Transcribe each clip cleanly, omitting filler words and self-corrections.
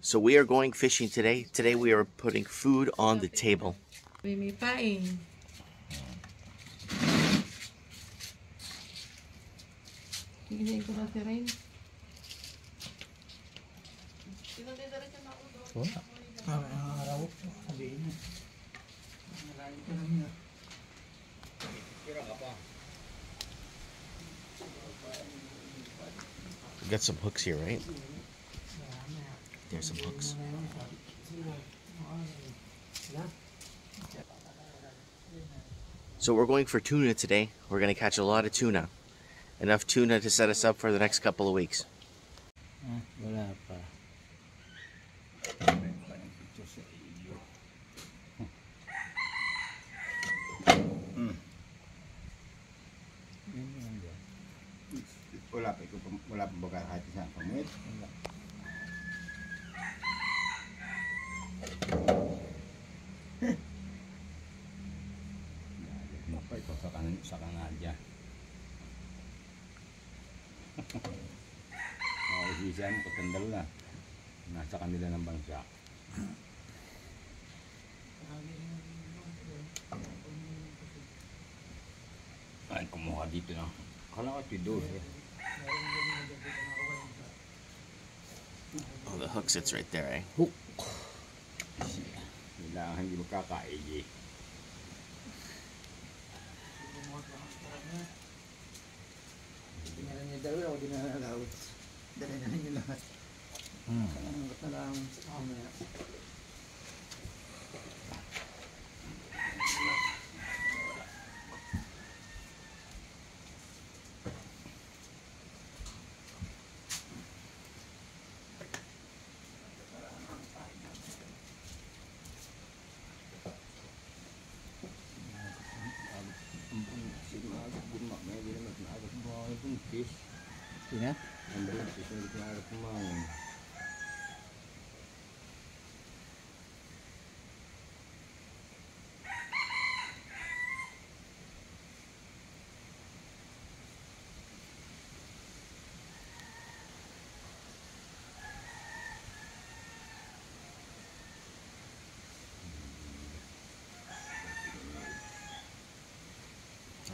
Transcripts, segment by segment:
So we are going fishing today. Today we are putting food on the table. May paing. Hindi ko na rin. Wala. Araw. Sabihin mo. Malalim ka lang yun. We got some hooks here, right? There's some hooks. So we're going for tuna today. We're going to catch a lot of tuna. Enough tuna to set us up for the next couple of weeks. Wala pa. Wala pang baga kahit isang pamit. Ito sa kanadya. Makakisiyan, patandal na. Nasa kanila ng bansa. Ay, kumuha dito na. Kala ko tidur. Oh, the hook sits right there, eh? Hook. Kailangan hindi magkakaigi. Tingnan niyo daw ako din nalawit. Dali na ninyo lahat. Kanangat na lang sa kamaya. Sina?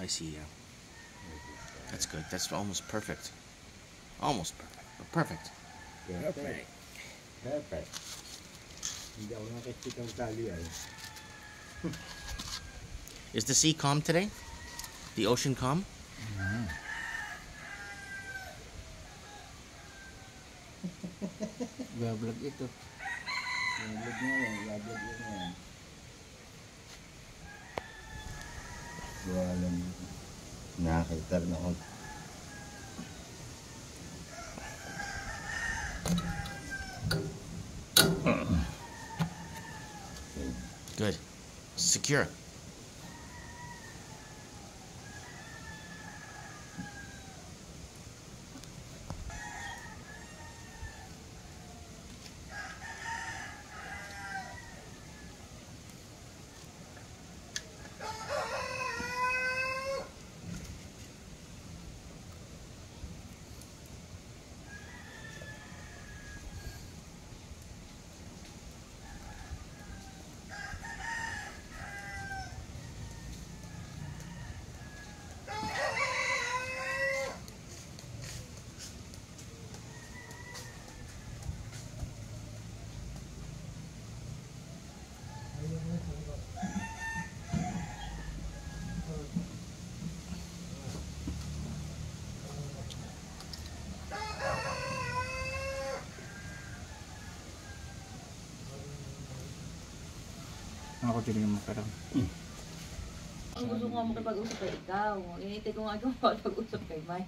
I see, yeah. That's good. That's almost perfect. Almost perfect. But perfect. Perfect. Perfect. Hindi ako nakikita ng tali ay. Is the sea calm today? The ocean calm? Gablog ito. Lablog na yan. Lablog na yan. Wala lang. Nakakita rin ako. Good. Secure. Ako din yung makarang. Ang gusto ko nga makipag-usap kay ikaw. Inintay ko nga ikaw makipag-usap kay Mike.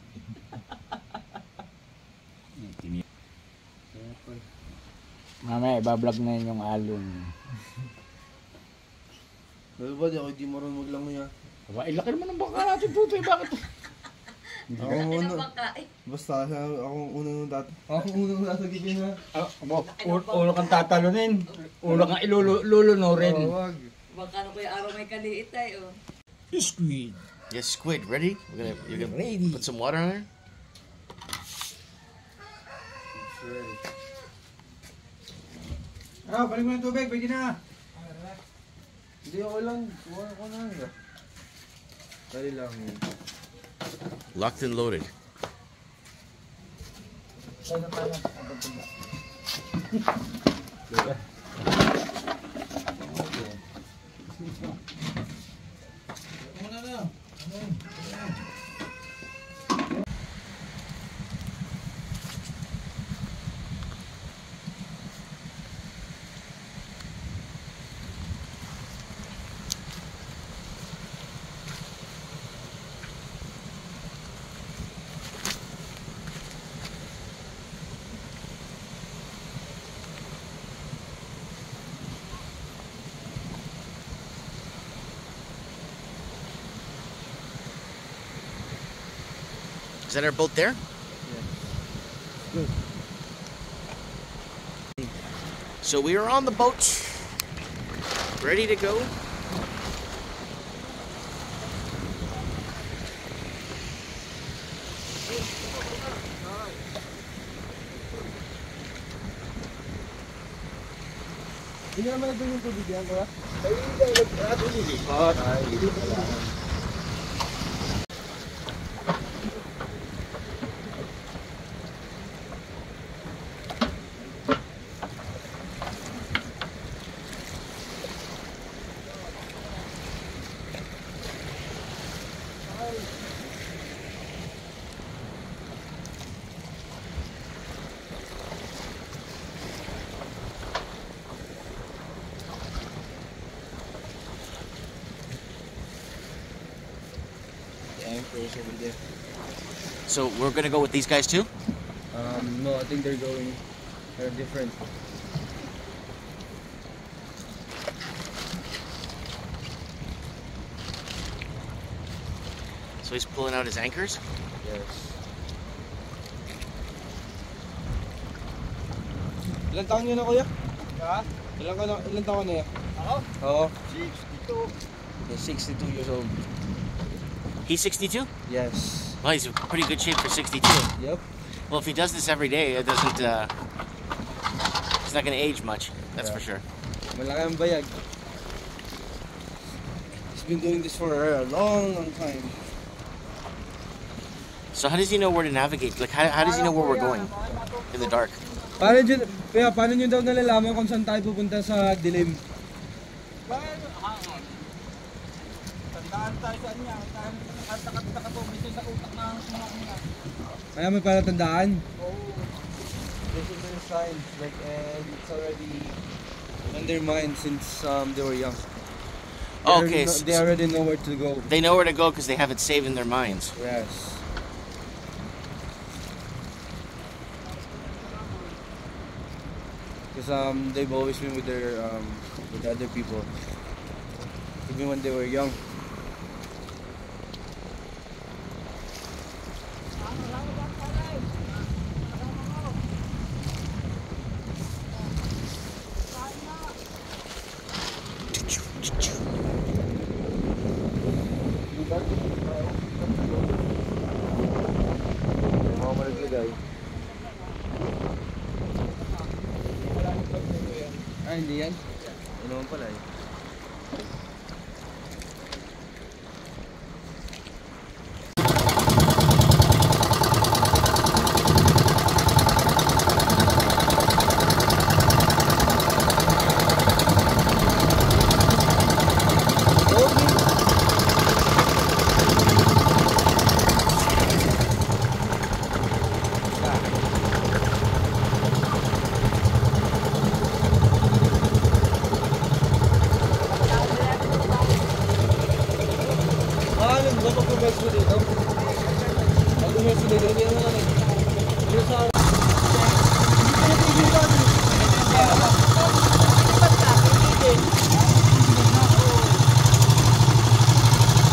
Mamaya, ibablog na yun yung alon. Pero ba, di ako di marunong maglangoy ha? Aba, ilaki naman ang baka natin, Tutoy. Bakit? Ako una. Basta ako unang dati. Ako unang nasa giging ha. Ulo kang tatalunin. Ulo kang ilulunurin. Wag. Baka na kuya araw may kaliit tayo. Squid. Yes, squid. Ready? You're gonna Ready. put some water on there? Sure. Ah, balik mo ng tubig, pwede na. Hindi ako lang. Kuha ko na nga. Dali lang yun. Locked and loaded. Ano pa lang? Muna na. Is that our boat there? Good. So we are on the boat, ready to go. Hindi naman ito yung tubig yan, kuya? Anchors over there. So we're gonna go with these guys too? No, I think they're different. So he's pulling out his anchors? Yes. Ilan taon yun na, kuya? Ha? Ilan taon na yan? Ako? Oo. 62. He's 62 years old. He's 62? Yes. Well, he's in pretty good shape for 62. Yep. Well, if he does this every day, it doesn't, he's not gonna age much, that's for sure. Malaki ang bayag. He's been doing this for a long time. So how does he know where to navigate? Like, how does he know where we're going in the dark? Paano nyo daw nalalaman kung saan tayo pupunta sa dilim? Tandaan tayo sa niya. At nakatubig sa utak ng mga niya. Kaya may palatandaan? Oo. This is their signs, like, and it's already on their mind since they were young. Okay, They already know where to go. they know where to go because they have it saved in their minds. Yes. Because they've always been with their with other people, even when they were young. Ah, hindi yan? Ano naman pala eh.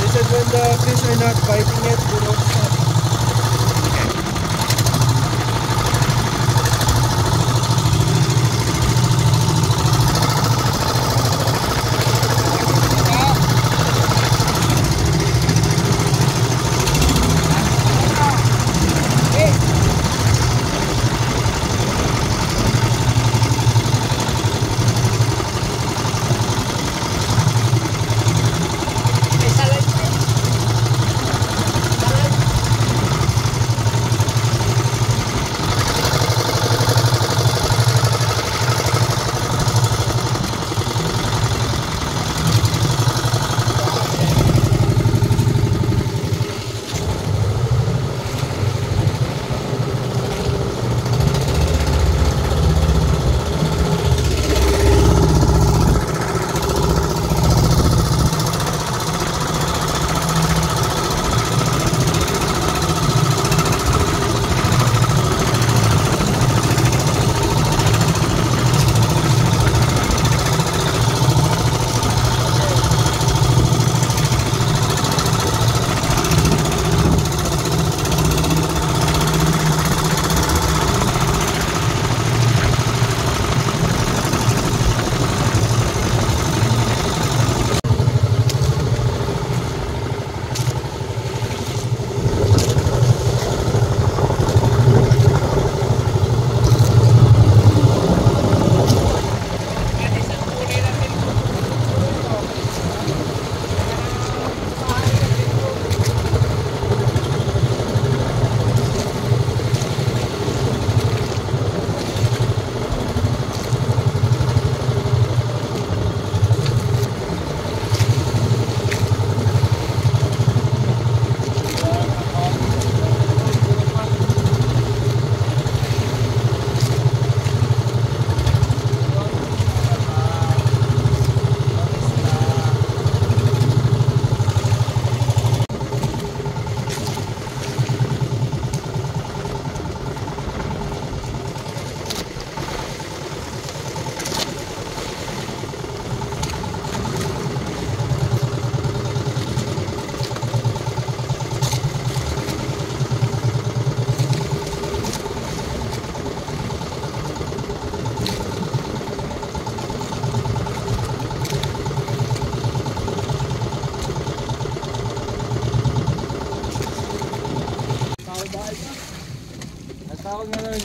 They said when the fish are not biting it, do not stop.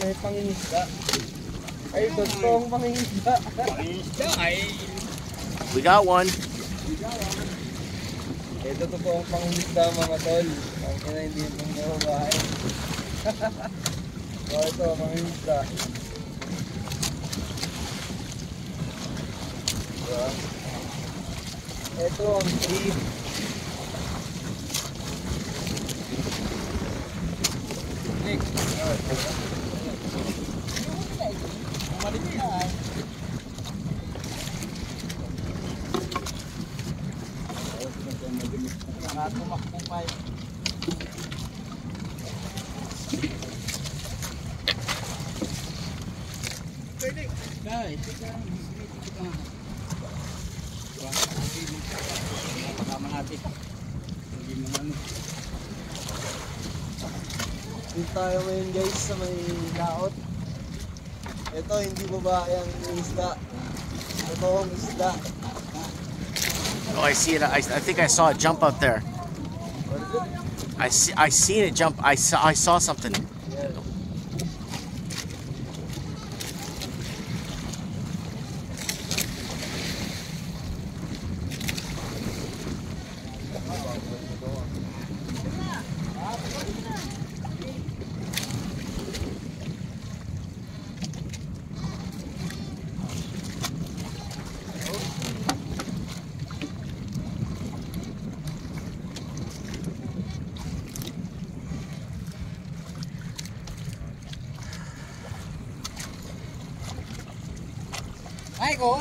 may pangingisda. Ay, totoong pangingisda. Pangisda ay We got one. Ito totoong pangingisda mga tol. Ang kina hindi pong nahubahin. So ito, pangingisda. Diba? Ito ang beef. Guys, kasama natin. Hindi mo ano. Dito tayo ngayon guys sa may laot. Ito hindi babae ang isda. Totoong isda. Oh, I see it. I think I saw it jump up there. What is it? I seen it jump. I saw something. Yeah. Ay, go!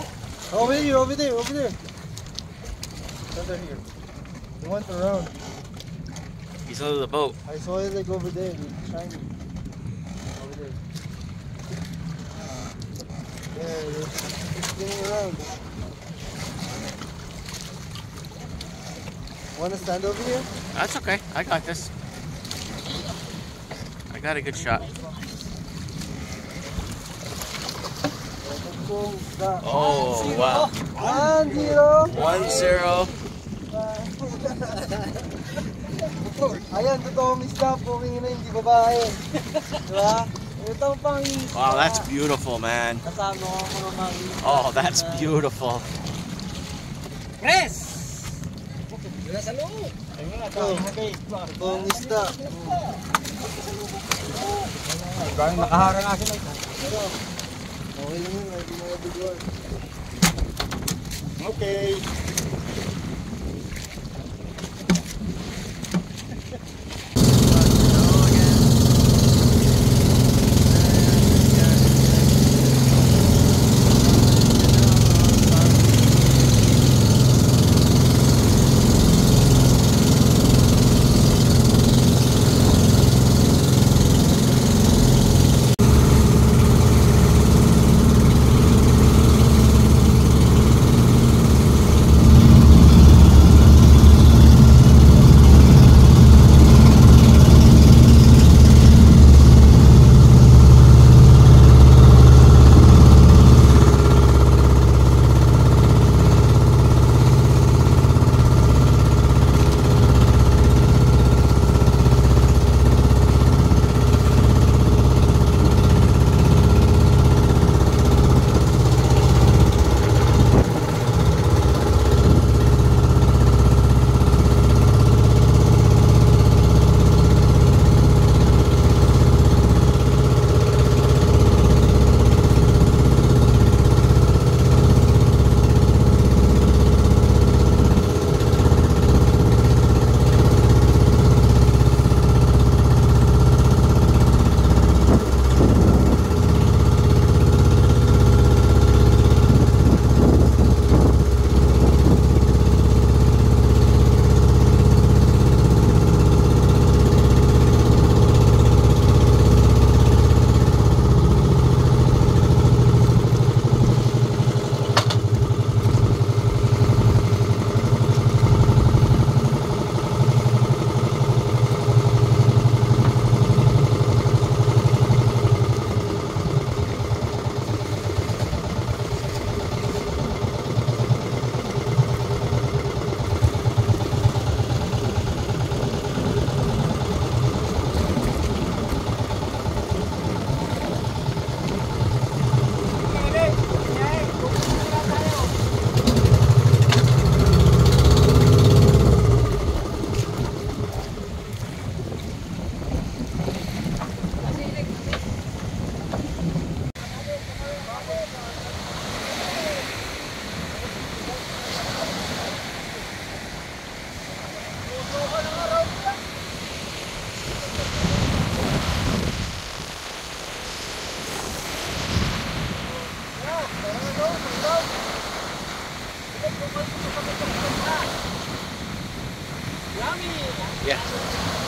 Over there, over there, over there. Under here. He went around. He's under the boat. I saw it like over there, shiny. Over there. Yeah, it's spinning around. Wanna stand over here? That's okay. I got this. I got a good shot. Oh, wow. 1-0. 1-0. Ayan, totoong isda po, na hindi babae. Diba? Itong pangis. Wow, that's beautiful, man. Kasama ko ang mga pangis. Oh, that's beautiful. Press! Wala sa loob. Totoong isda. Parang nakaharang nga sila. Okay lang yun, hindi mo nabiguan. okay. Yeah.